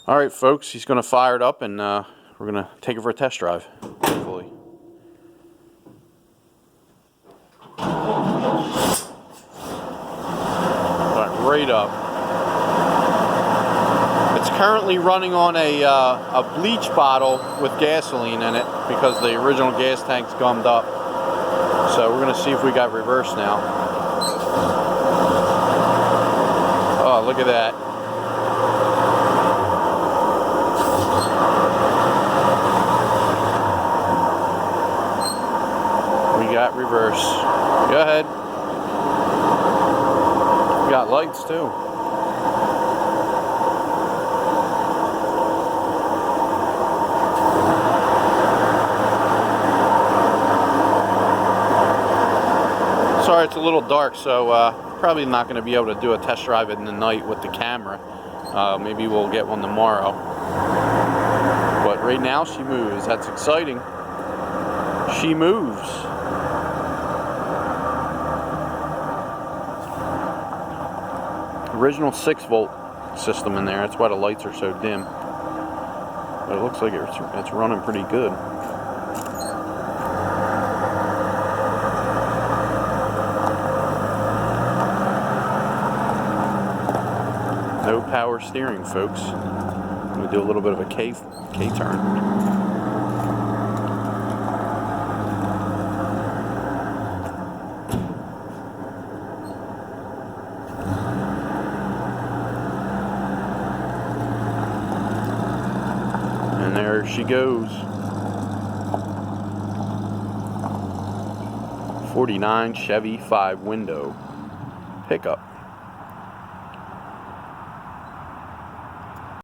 All right, folks, he's going to fire it up, and we're going to take it for a test drive, hopefully. Right up. It's currently running on a bleach bottle with gasoline in it because the original gas tank's gummed up. So we're going to see if we got reverse now. Oh, look at that. We got reverse. Go ahead. We got lights too. Sorry, it's a little dark, so probably not going to be able to do a test drive in the night with the camera. Maybe we'll get one tomorrow. But right now she moves. That's exciting. She moves. Original 6-volt system in there. That's why the lights are so dim. But it looks like it's running pretty good. No power steering, folks. I'm going to do a little bit of a K-turn. And there she goes. 49 Chevy 5-window pickup.